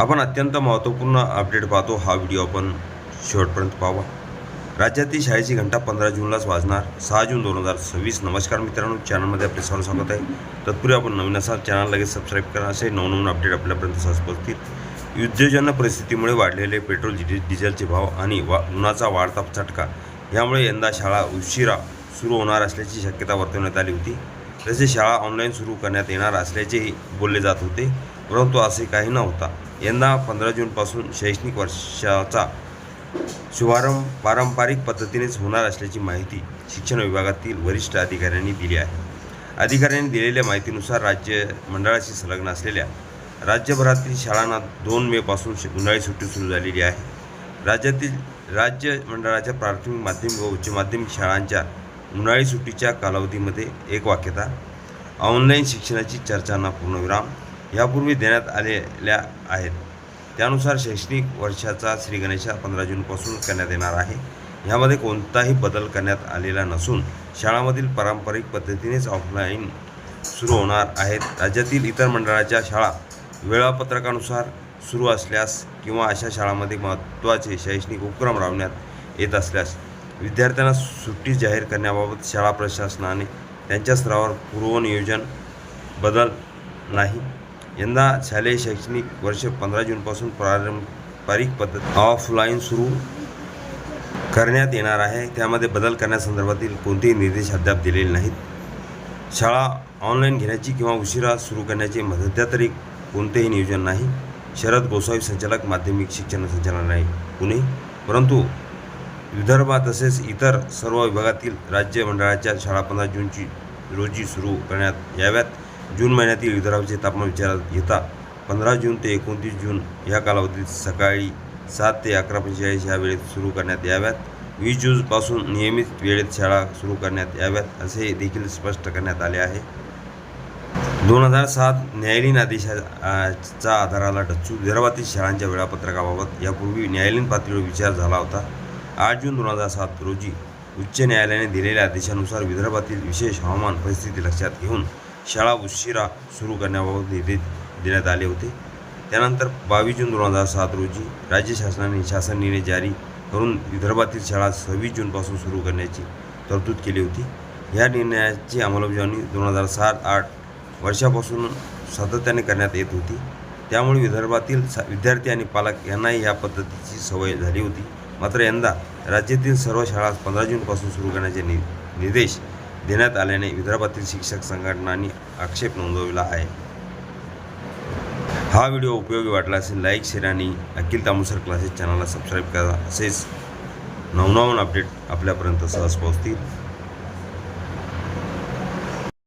आपण अत्यंत महत्त्वपूर्ण अपडेट पाहतो। हा व्हिडिओ आपण शेवटपर्यंत पाहावा। राज्यातील शाळेची घंटा 15 जूनलाच वाजणार। 6 जून 2026। नमस्कार मित्रांनो, चॅनलमध्ये आपले सर्व स्वागत आहे। तत्पूर्वी आपण नवीन असाल चॅनल लगेच सबस्क्राईब करा, असे नवनवीन अपडेट आपल्यापर्यंत सहज पोहोचतील। युद्धजन्य परिस्थितीमुळे वाढलेले पेट्रोल डिझेलचे भाव आणि उन्हाचा वाढता चटका यामुळे यंदा शाळा उशिरा सुरू होणार असल्याची शक्यता वर्तवण्यात आली होती। तसेच शाळा ऑनलाईन सुरू करण्यात येणार असल्याचेही बोलले जात होते, परंतु असे काही नव्हता। यंदा 15 जूनपासून शैक्षणिक वर्षाचा शुभारंभ पारंपरिक पद्धतीनेच होणार असल्याची माहिती शिक्षण विभागातील वरिष्ठ अधिकाऱ्यांनी दिली आहे। अधिकाऱ्यांनी दिलेल्या माहितीनुसार राज्य मंडळाशी संलग्न असलेल्या राज्यभरातील शाळांना 2 मे पासून उन्हाळी सुट्टी सुरू झालेली आहे। राज्यातील राज्य मंडळाच्या प्राथमिक, माध्यमिक व उच्च माध्यमिक शाळांच्या उन्हाळी सुट्टीच्या कालावधीमध्ये एक वाक्यता, ऑनलाईन शिक्षणाची चर्चांना पूर्णविराम यापूर्वी देण्यात आलेल्या आहेत। त्यानुसार शैक्षणिक वर्षाचा श्री गणेशा 15 जूनपासून करण्यात येणार आहे। यामध्ये कोणताही बदल करण्यात आलेला नसून शाळांमधील पारंपरिक पद्धतीनेच ऑफलाईन सुरू होणार आहेत। राज्यातील इतर मंडळाच्या शाळा वेळापत्रकानुसार सुरू असल्यास किंवा अशा शाळांमध्ये महत्त्वाचे शैक्षणिक उपक्रम राबवण्यात येत असल्यास विद्यार्थ्यांना सुट्टी जाहीर करण्याबाबत शाळा प्रशासनाने त्यांच्या स्तरावर पूर्वनियोजन बदल नाही। यंदा शालेय शैक्षणिक वर्ष 15 जूनपासून पारंपरिक पद्धत ऑफलाईन सुरू करण्यात येणार आहे। त्यामध्ये बदल करण्यासंदर्भातील कोणतेही निर्देश अद्याप दिलेले नाहीत। शाळा ऑनलाईन घेण्याची किंवा उशिरा सुरू करण्याचे मध्यंतरी कोणतेही नियोजन नाही। शरद गोसावी, संचालक माध्यमिक शिक्षण संचालनालय, पुणे। परंतु विदर्भ तसेच इतर सर्व विभागातील राज्य मंडळाच्या शाळा 15 जून रोजी सुरू करण्यात याव्यात। जून महिन्यातील विदर्भाचे तापमान विचारात घेता 15 जून ते 29 जून या कालावधीत सकाळी 7 ते 11:45 या वेळेत सुरू करण्यात याव्यात। 20 जूनपासून नियमित वेळेत शाळा सुरू करण्यात याव्यात असे देखील स्पष्ट करण्यात आले आहे। 2007 न्यायालयीन आदेशाचा आधाराला डच्चू विदर्भातील शाळांच्या वेळापत्रकाबाबत यापूर्वी न्यायालयीन पातळीवर विचार झाला होता। 8 जून 2007 रोजी उच्च न्यायालयाने दिलेल्या आदेशानुसार विदर्भातील विशेष हवामान परिस्थिती लक्षात घेऊन शाळा उशिरा सुरू करण्याबाबत निर्देश देण्यात आले होते। त्यानंतर 22 जून 2007 रोजी राज्य शासनाने शासन निर्णय जारी करून विदर्भातील शाळा 26 जूनपासून सुरू करण्याची तरतूद केली होती। या निर्णयाची अंमलबजावणी 2007-08 वर्षापासून सातत्याने करण्यात येत होती। त्यामुळे विदर्भातील विद्यार्थी आणि पालक यांनाही या पद्धतीची सवय झाली होती। मात्र यंदा राज्यातील सर्व शाळा 15 जूनपासून सुरू करण्याचे निर्देश देण्यात आल्याने विदर्भातील शिक्षक संघटनांनी आक्षेप नोंदवला आहे। हा व्हिडिओ उपयोगी वाटला असेल लाईक, शेअर आणि अखिल तामुसर क्लासेस चॅनलला सबस्क्राईब करा। असेच नवनवीन अपडेट आपल्यापर्यंत सहज पोहोचतील।